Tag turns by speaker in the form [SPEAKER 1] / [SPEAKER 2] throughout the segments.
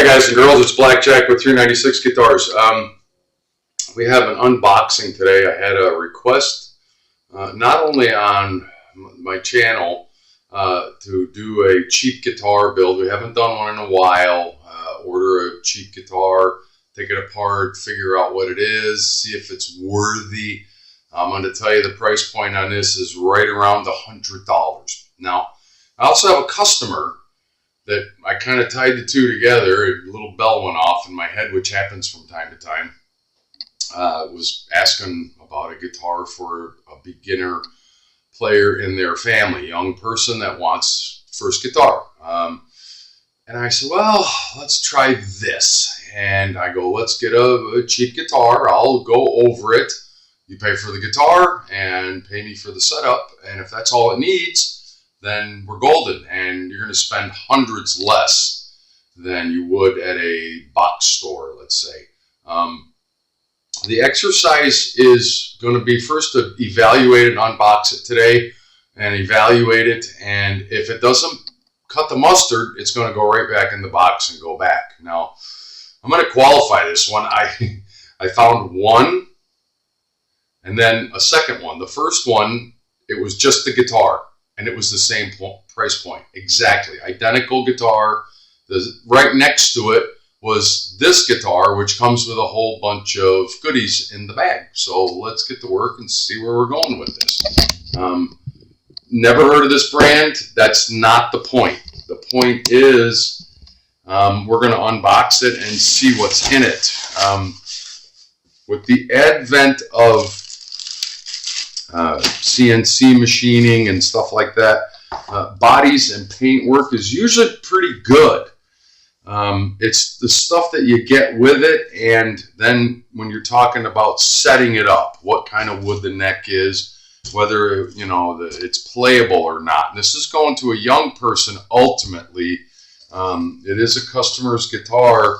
[SPEAKER 1] Hey guys and girls, it's Blackjack with 396 Guitars. We have an unboxing today. I had a request not only on my channel to do a cheap guitar build. We haven't done one in a while. Order a cheap guitar, take it apart, figure out what it is, see if it's worthy. I'm going to tell you the price point on this is right around $100. Now, I also have a customer that I kind of tied the two together. A little bell went off in my head, which happens from time to time. Was asking about a guitar for a beginner player in their family, young person that wants first guitar. And I said, well, let's try this. And I go, let's get a cheap guitar. I'll go over it. You pay for the guitar and pay me for the setup. And if that's all it needs, then we're golden, and you're going to spend hundreds less than you would at a box store, let's say. The exercise is going to be first to evaluate it, unbox it today, and evaluate it. And if it doesn't cut the mustard, it's going to go right back in the box and go back. Now, I'm going to qualify this one. I found one and then a second one. The first one, it was just the guitar. And it was the same price point, exactly identical guitar. Right next to it was this guitar, which comes with a whole bunch of goodies in the bag. So let's get to work and see where we're going with this. Never heard of this brand. That's not the point. The point is we're going to unbox it and see what's in it. With the advent of CNC machining and stuff like that, bodies and paint work is usually pretty good. It's the stuff that you get with it, and then when you're talking about setting it up, what kind of wood the neck is, whether it's playable or not. And this is going to a young person ultimately. It is a customer's guitar.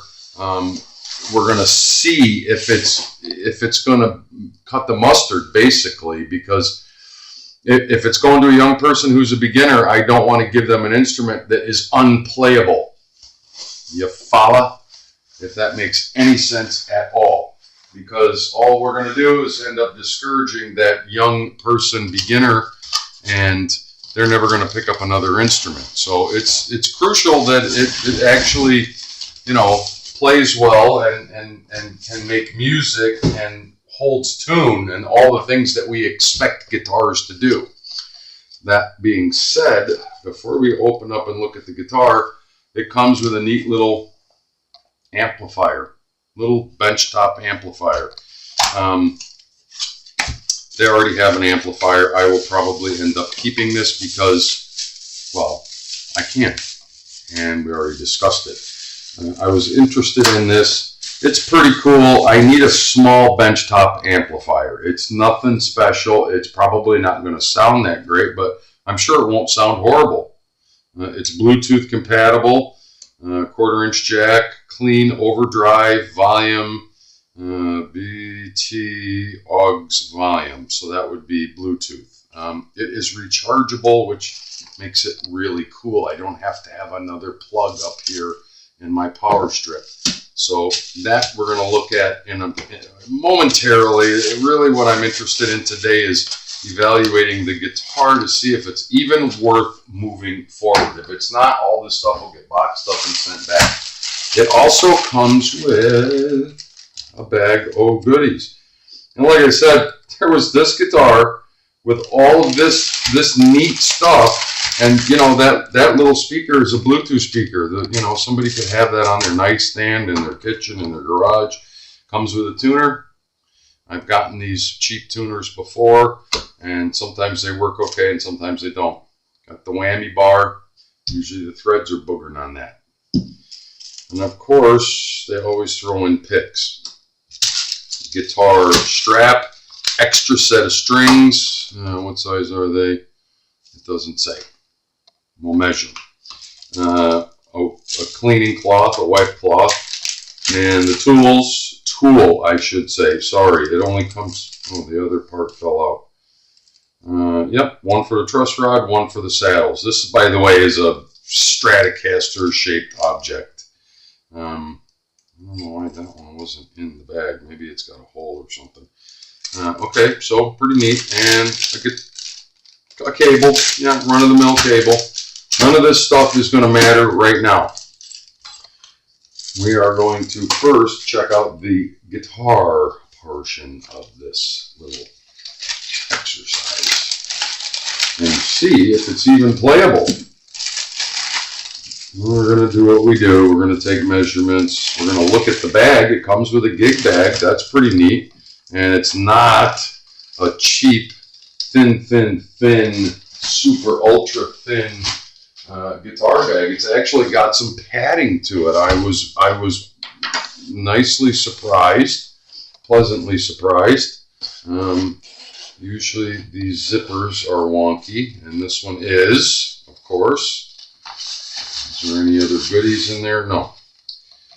[SPEAKER 1] We're going to see if it's going to cut the mustard, basically, because if it's going to a young person who's a beginner, I don't want to give them an instrument that is unplayable. You follow? If that makes any sense at all. Because all we're going to do is end up discouraging that young person beginner, and they're never going to pick up another instrument. So it's crucial that it actually, plays well and can make music and holds tune and all the things that we expect guitars to do. That being said, before we open up and look at the guitar, it comes with a neat little amplifier, little benchtop amplifier. They already have an amplifier. I will probably end up keeping this because, well, I can't, and we already discussed it. I was interested in this. It's pretty cool. I need a small benchtop amplifier. It's nothing special. It's probably not going to sound that great, but I'm sure it won't sound horrible. It's Bluetooth compatible, 1/4-inch jack, clean overdrive, volume, BT AUX volume. So that would be Bluetooth. It is rechargeable, which makes it really cool. I don't have to have another plug up here in my power strip. So that we're going to look at momentarily. Really what I'm interested in today is evaluating the guitar to see if it's even worth moving forward. If it's not, all this stuff will get boxed up and sent back. It also comes with a bag of goodies. And like I said, there was this guitar with all of this neat stuff. And, that little speaker is a Bluetooth speaker. Somebody could have that on their nightstand, in their kitchen, in their garage. Comes with a tuner. I've gotten these cheap tuners before, and sometimes they work okay, and sometimes they don't. Got the whammy bar. Usually the threads are boogering on that. And, of course, they always throw in picks. Guitar strap, extra set of strings. What size are they? It doesn't say. We'll measure them. A cleaning cloth, a wipe cloth, and the tool, I should say. Sorry, it only comes, the other part fell out. Yep, one for the truss rod, one for the saddles. This, by the way, is a Stratocaster-shaped object. I don't know why that one wasn't in the bag. Maybe it's got a hole or something. Okay, so pretty neat. And I get a cable, yeah, run-of-the-mill cable. None of this stuff is going to matter right now. We are going to first check out the guitar portion of this little exercise and see if it's even playable. We're going to do what we do. We're going to take measurements. We're going to look at the bag. It comes with a gig bag. That's pretty neat. And it's not a cheap, thin, super ultra thin guitar bag. It's actually got some padding to it. I was nicely surprised, pleasantly surprised. Usually these zippers are wonky, and this one is, of course. Is there any other goodies in there? No.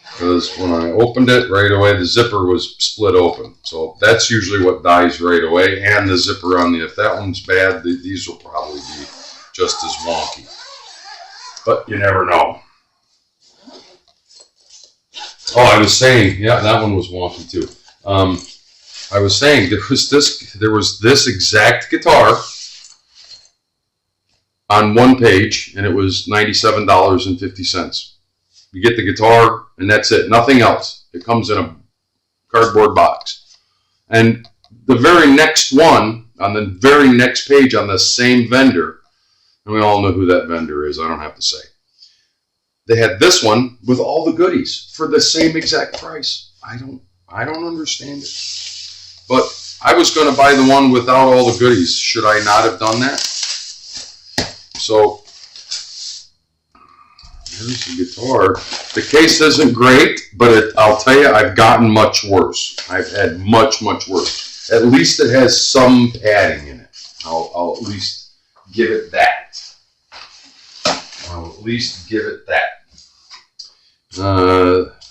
[SPEAKER 1] Because when I opened it right away, the zipper was split open. So that's usually what dies right away. And the zipper on the, if that one's bad, these will probably be just as wonky. But you never know. Oh, I was saying, yeah, that one was wonky too. I was saying there was this exact guitar on one page, and it was $97.50. You get the guitar, and that's it. Nothing else. It comes in a cardboard box. And the very next one, on the very next page on the same vendor, and we all know who that vendor is, I don't have to say. They had this one with all the goodies for the same exact price. I don't understand it. But I was going to buy the one without all the goodies. Should I not have done that? So here's the guitar. The case isn't great, but I'll tell you, I've gotten much worse. I've had much worse. At least it has some padding in it. I'll at least give it that.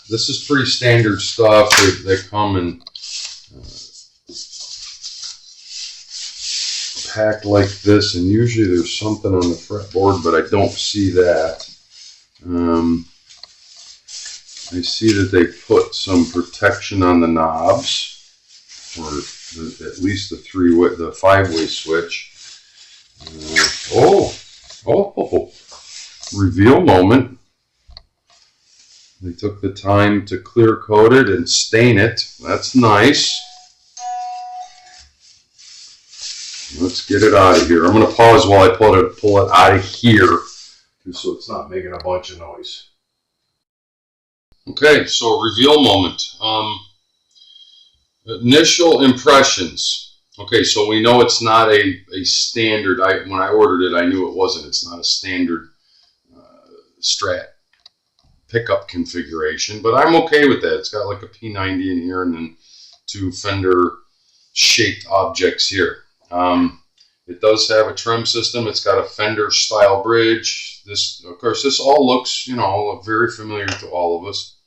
[SPEAKER 1] This is pretty standard stuff. They come in packed like this, and usually there's something on the fretboard, but I don't see that. I see that they put some protection on the knobs, or at least the 5-way switch. Reveal moment. They took the time to clear coat it and stain it. That's nice. Let's get it out of here. I'm going to pause while I pull it out of here, just so it's not making a bunch of noise. Okay, so reveal moment. Initial impressions. Okay, so we know it's not a standard. When I ordered it, I knew it wasn't. It's not a standard Strat pickup configuration, but I'm okay with that. It's got like a P90 in here and then 2 Fender shaped objects here. It does have a trim system. It's got a Fender style bridge. This, of course, this all looks, very familiar to all of us.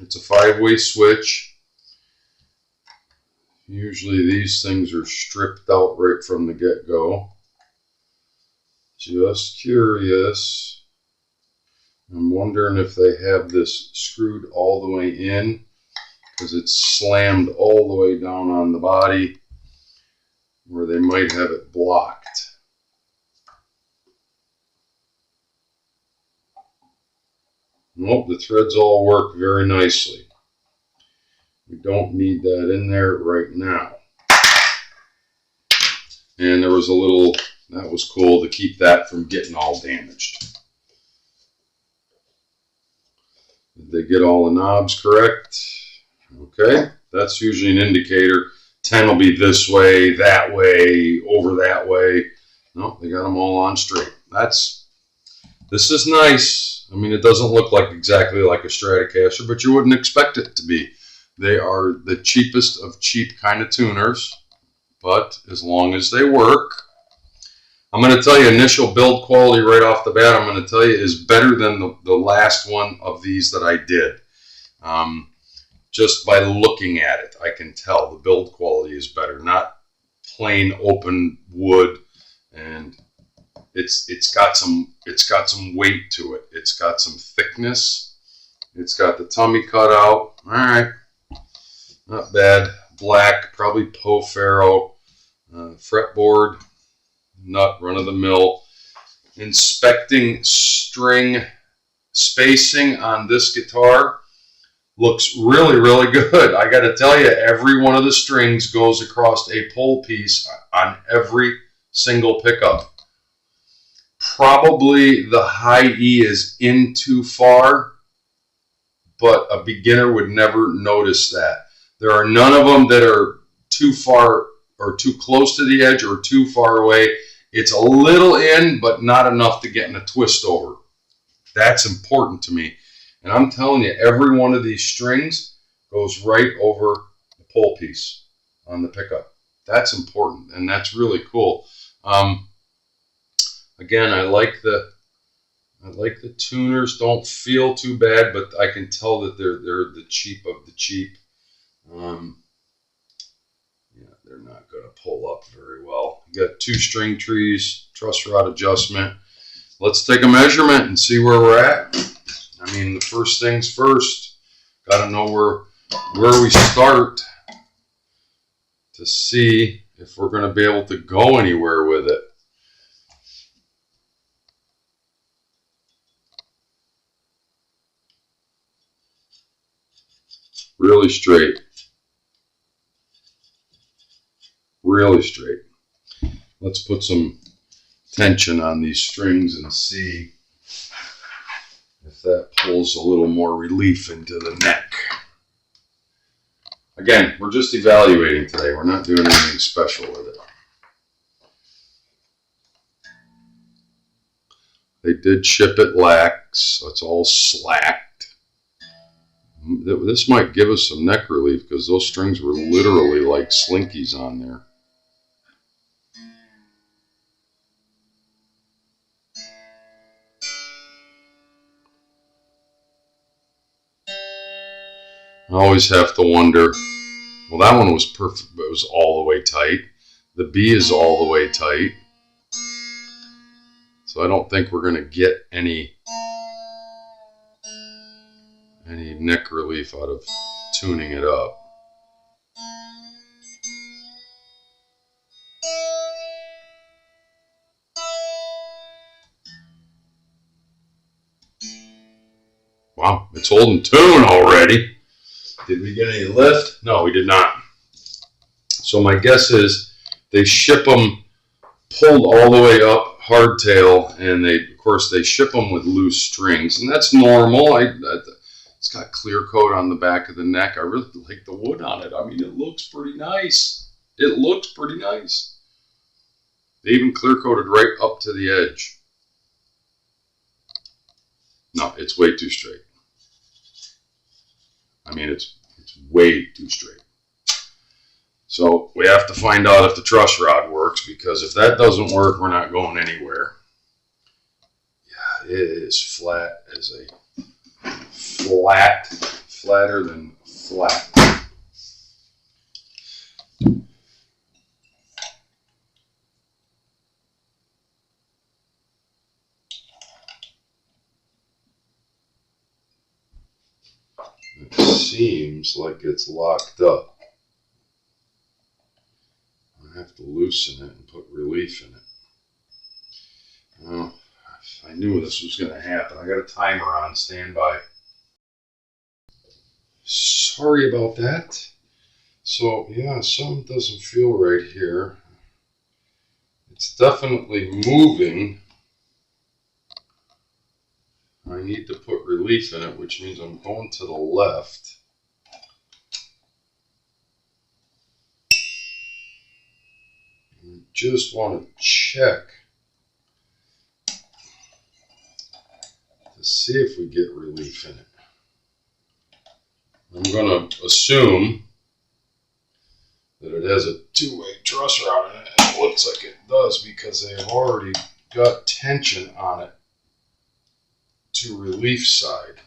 [SPEAKER 1] It's a 5-way switch. Usually these things are stripped out right from the get-go. Just curious. I'm wondering if they have this screwed all the way in, because it's slammed all the way down on the body, where they might have it blocked. Nope, the threads all work very nicely. We don't need that in there right now. And there was a little, that was cool to keep that from getting all damaged. Did they get all the knobs correct? Okay, that's usually an indicator. 10 will be this way, that way, over that way. No, they got them all on straight. This is nice. I mean, it doesn't look like exactly like a Stratocaster, but you wouldn't expect it to be. They are the cheapest of cheap kind of tuners, but as long as they work, I'm going to tell you, initial build quality right off the bat, I'm going to tell you, is better than the last one of these that I did. Just by looking at it, I can tell the build quality is better. Not plain open wood, and it's got some weight to it. It's got some thickness. It's got the tummy cut out. All right, not bad. Black, probably Poe Ferro. Fretboard, nut, run of the mill. Inspecting string spacing on this guitar. Looks really, really good. I got to tell you, every one of the strings goes across a pole piece on every single pickup. Probably the high E is in too far, but a beginner would never notice that. There are none of them that are too far or too close to the edge or too far away. It's a little in, but not enough to get in a twist over. That's important to me. And I'm telling you, every one of these strings goes right over the pole piece on the pickup. That's important, and that's really cool. Again, I like the tuners. Don't feel too bad, but I can tell that they're the cheap of the cheap. Yeah, they're not going to pull up very well. You got 2 string trees, truss rod adjustment. Let's take a measurement and see where we're at. I mean, the first things first, got to know where we start to see if we're going to be able to go anywhere with it. Really straight. Really straight. Let's put some tension on these strings and see if that pulls a little more relief into the neck. Again, we're just evaluating today. We're not doing anything special with it. They did ship it lax, so it's all slacked. This might give us some neck relief because those strings were literally like slinkies on there. I always have to wonder, well, that one was perfect, but it was all the way tight. The B is all the way tight. So I don't think we're going to get any neck relief out of tuning it up. Wow, it's holding tune already. Did we get any lift? No, we did not. So my guess is they ship them pulled all the way up, hardtail, and of course they ship them with loose strings, and that's normal. It's got clear coat on the back of the neck. I really like the wood on it. I mean, it looks pretty nice. It looks pretty nice. They even clear coated right up to the edge. No, it's way too straight. I mean, it's way too straight. So we have to find out if the truss rod works, because if that doesn't work, we're not going anywhere. Yeah, it is flat as a flatter than flat. It seems like it's locked up. I have to loosen it and put relief in it. Well, I knew this was going to happen. I got a timer on standby. Sorry about that. So yeah, something doesn't feel right here. It's definitely moving. I need to put relief in it, which means I'm going to the left. I just want to check to see if we get relief in it. I'm going to assume that it has a two-way truss rod in it, and it looks like it does because they have already got tension on it to relief side.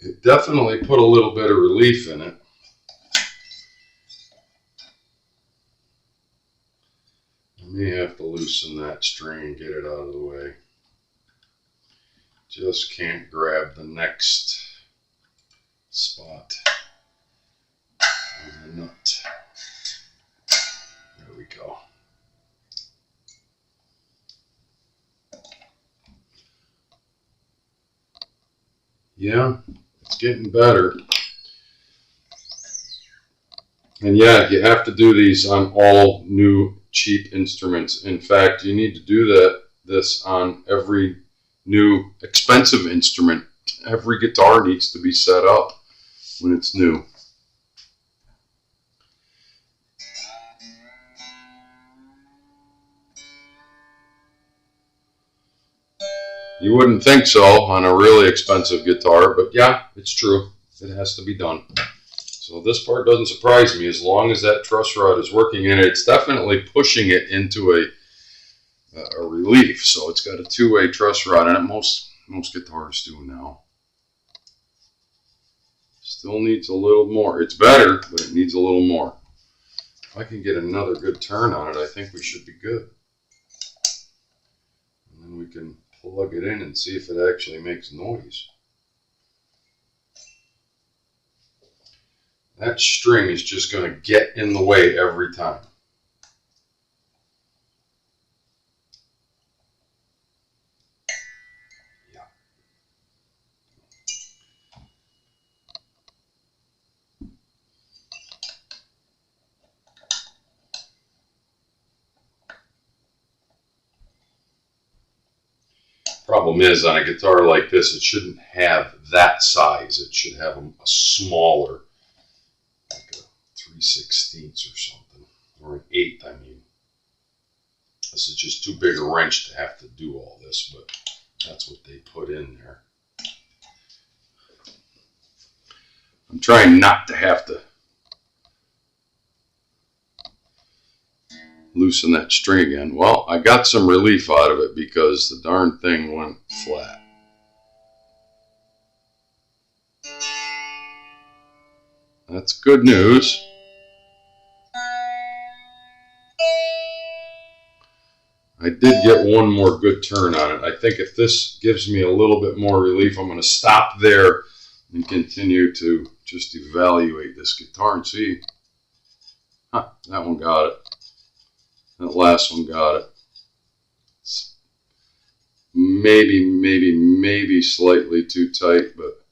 [SPEAKER 1] It definitely put a little bit of relief in it. I may have to loosen that string and get it out of the way. Just can't grab the next spot on the nut. There we go. Yeah, it's getting better. And yeah, you have to do these on all new cheap instruments. In fact, you need to do this on every new expensive instrument. Every guitar needs to be set up when it's new. You wouldn't think so on a really expensive guitar, but yeah, it's true. It has to be done. So this part doesn't surprise me as long as that truss rod is working in it. It's definitely pushing it into a relief. So it's got a two-way truss rod in it. Most guitars do now. Still needs a little more. It's better, but it needs a little more. If I can get another good turn on it, I think we should be good. And then we can plug it in and see if it actually makes noise. That string is just going to get in the way every time. Yeah. Problem is, on a guitar like this, it shouldn't have that size. It should have a smaller, like a 3/16 or something, or an 1/8, I mean. This is just too big a wrench to have to do all this, but that's what they put in there. I'm trying not to have to loosen that string again. Well, I got some relief out of it because the darn thing went flat. That's good news. I did get one more good turn on it. I think if this gives me a little bit more relief, I'm going to stop there and continue to just evaluate this guitar and see. Huh, that one got it. That last one got it. It's maybe slightly too tight, but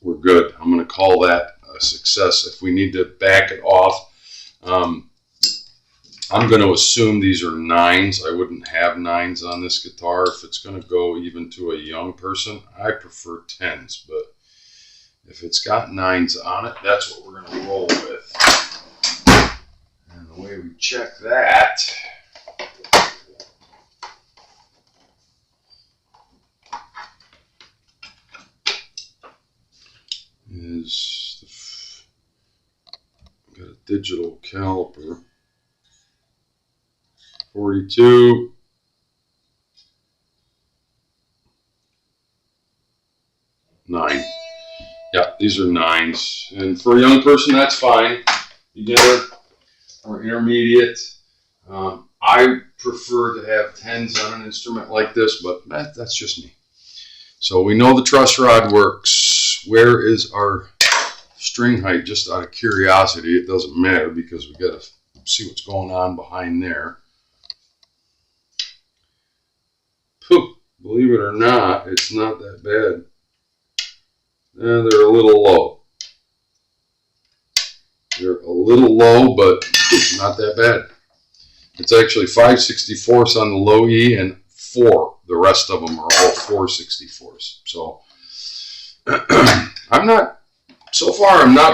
[SPEAKER 1] we're good. I'm going to call that a success. If we need to back it off, I'm going to assume these are 9s. I wouldn't have 9s on this guitar. If it's going to go even to a young person, I prefer 10s. But if it's got 9s on it, that's what we're going to roll with. And the way we check that is got a digital caliper. 42. 9. Yeah, these are 9s. And for a young person, that's fine. Beginner or intermediate. I prefer to have 10s on an instrument like this, but that's just me. So we know the truss rod works. Where is our string height? Just out of curiosity, it doesn't matter because we got to see what's going on behind there. Believe it or not, it's not that bad. They're a little low. They're a little low, but not that bad. It's actually 5/64 on the low E and 4. The rest of them are all 4/64. So I'm not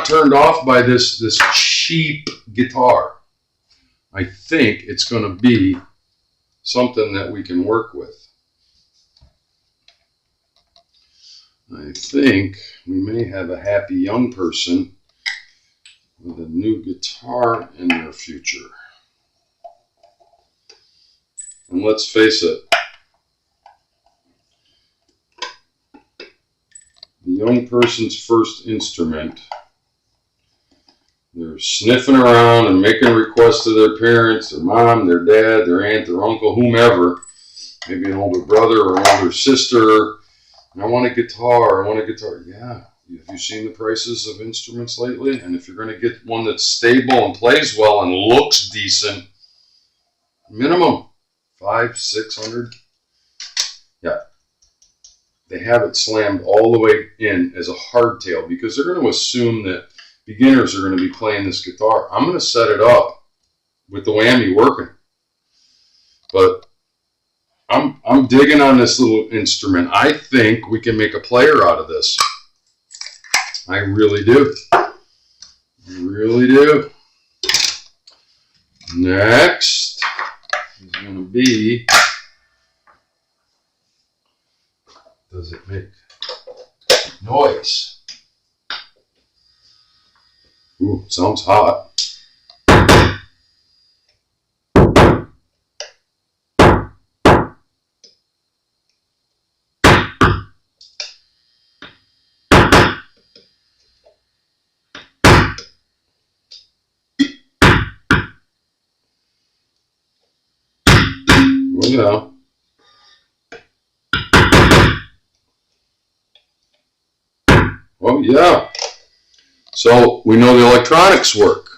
[SPEAKER 1] turned off by this cheap guitar. I think it's going to be something that we can work with. I think we may have a happy young person with a new guitar in their future. And let's face it, the young person's first instrument, they're sniffing around and making requests to their parents, their mom, their dad, their aunt, their uncle, whomever. maybe an older brother or an older sister, and I want a guitar. Yeah. Have you seen the prices of instruments lately? And if you're going to get one that's stable and plays well and looks decent, minimum $500-600. Yeah. They have it slammed all the way in as a hardtail because they're going to assume that beginners are going to be playing this guitar. I'm going to set it up with the whammy working. But I'm digging on this little instrument. I think we can make a player out of this. I really do. I really do. Next is going to be, does it make noise? Ooh, sounds hot. Yeah. Oh, yeah. So we know the electronics work.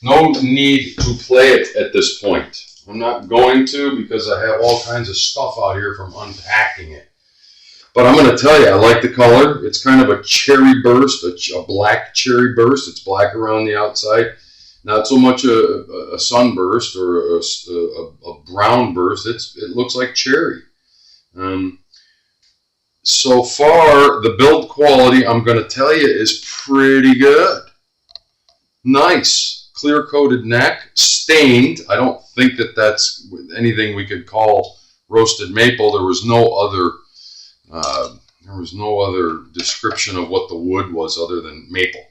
[SPEAKER 1] No need to play it at this point. I'm not going to because I have all kinds of stuff out here from unpacking it. But I'm going to tell you, I like the color. It's kind of a cherry burst, a black cherry burst. It's black around the outside. Not so much a sunburst or a brown burst. It looks like cherry. So far, the build quality, I'm going to tell you, is pretty good. Nice. Clear-coated neck. Stained. I don't think that that's anything we could call roasted maple. There was no other description of what the wood was other than maple.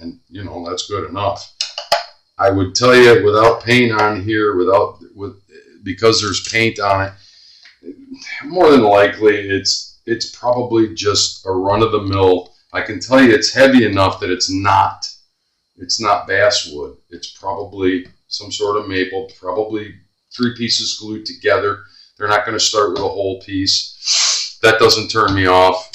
[SPEAKER 1] And, you know, that's good enough. I would tell you, without paint on here, because there's paint on it, more than likely it's probably just a run-of-the-mill. I can tell you it's heavy enough that it's not basswood. It's probably some sort of maple, probably 3 pieces glued together. They're not going to start with a whole piece. That doesn't turn me off.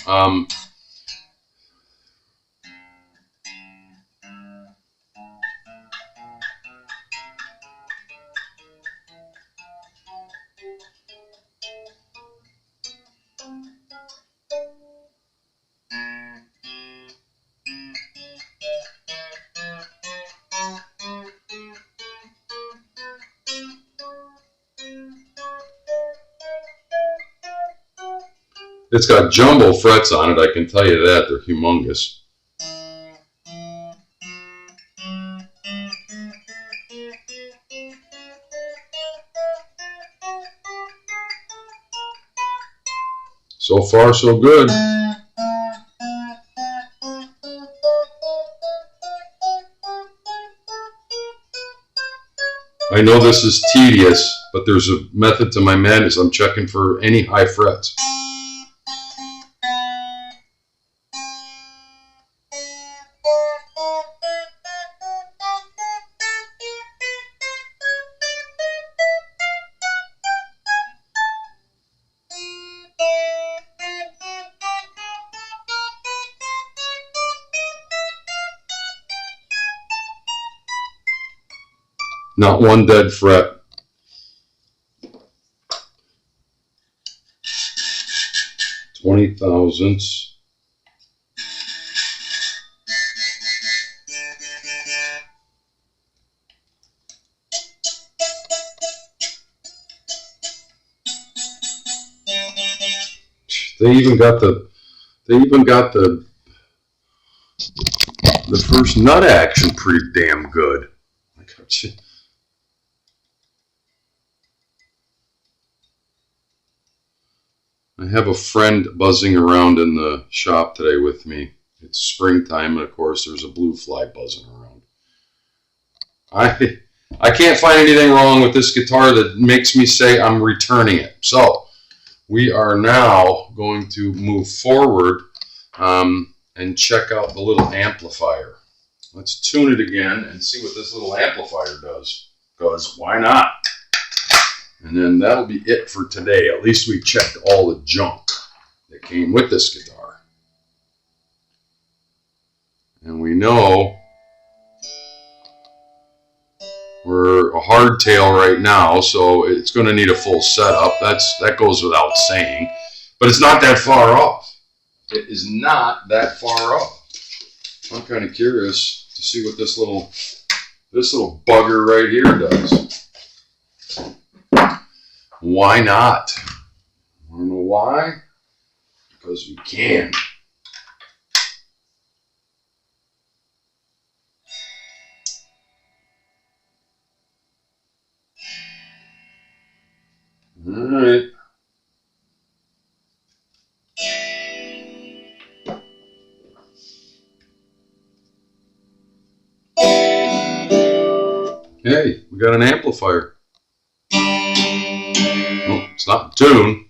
[SPEAKER 1] It's got jumbo frets on it, I can tell you that. They're humongous. So far, so good. I know this is tedious, but there's a method to my madness. I'm checking for any high frets. Not one dead fret. $20 thousandths. They even got the first nut action pretty damn good. I got you. I have a friend buzzing around in the shop today with me. It's springtime, and of course there's a blue fly buzzing around. I can't find anything wrong with this guitar that makes me say I'm returning it. So we are now going to move forward and check out the little amplifier. let's tune it again and see what this little amplifier does. Because why not? And then that'll be it for today. At least we checked all the junk that came with this guitar. And we know we're a hardtail right now, so it's going to need a full setup. That goes without saying. But it's not that far off. It is not that far off. I'm kind of curious to see what this little bugger right here does. Why not? I don't know why. Because we can. All right. Hey, we got an amplifier. Oh, it's not in tune.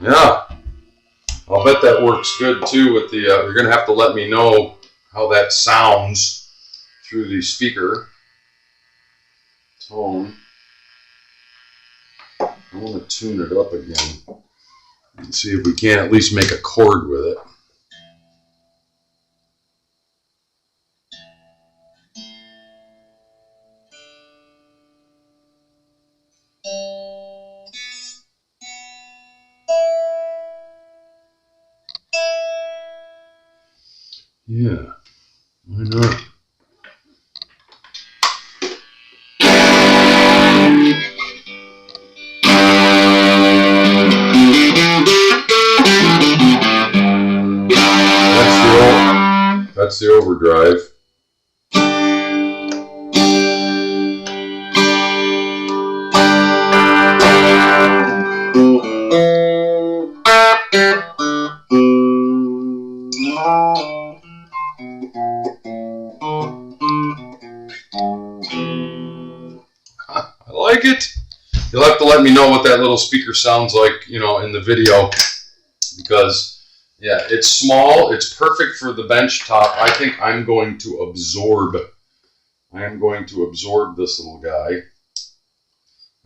[SPEAKER 1] Yeah, I'll bet that works good too with the, you're going to have to let me know how that sounds through the speaker tone. I want to tune it up again and see if we can at least make a chord with it. Yeah, why not? That's the overdrive. I like it. You'll have to let me know what that little speaker sounds like, you know, in the video, because yeah, it's small. It's perfect for the bench top. I think I'm going to absorb. I am going to absorb this little guy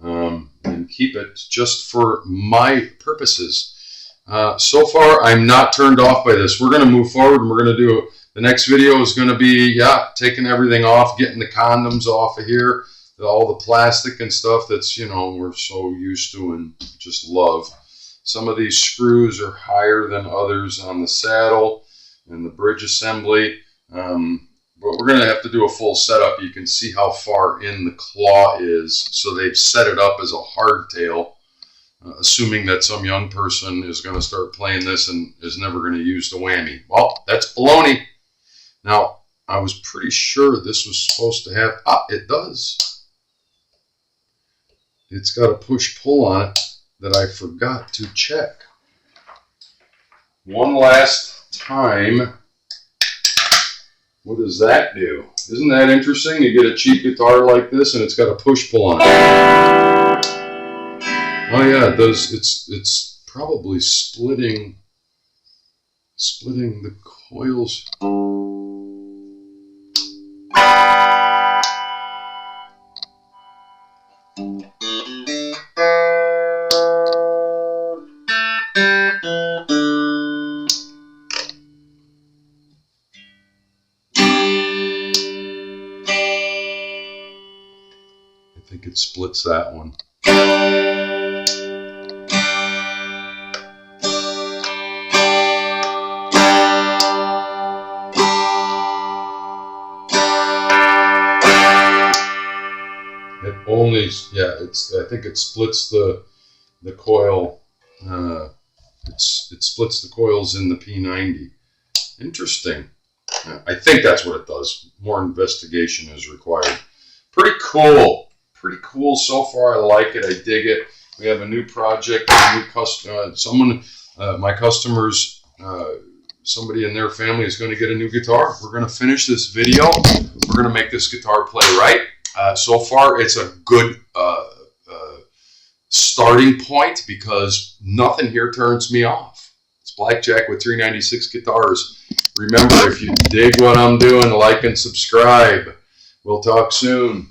[SPEAKER 1] and keep it just for my purposes. So far, I'm not turned off by this. We're going to move forward, and we're going to do the next video is going to be, yeah, taking everything off, getting the condoms off of here, all the plastic and stuff that's, you know, we're so used to and just love. Some of these screws are higher than others on the saddle and the bridge assembly. But we're going to have to do a full setup. You can see how far in the claw is. So they've set it up as a hardtail, assuming that some young person is going to start playing this and is never going to use the whammy. Well, that's baloney. Now, I was pretty sure this was supposed to have, it does. It's got a push-pull on it that I forgot to check. One last time. What does that do? Isn't that interesting? You get a cheap guitar like this and it's got a push-pull on it. Oh yeah, it does. It's probably splitting the coils. I think it splits that one. It only, yeah, I think it splits the coil. It splits the coils in the P90. Interesting. I think that's what it does. More investigation is required. Pretty cool. Pretty cool so far. I like it. I dig it. We have a new project, a new customer. My customers somebody in their family is going to get a new guitar. We're going to finish this video. We're going to make this guitar play right. So far, it's a good starting point because nothing here turns me off. It's Blackjack with 396 guitars. Remember, if you dig what I'm doing, like and subscribe. We'll talk soon.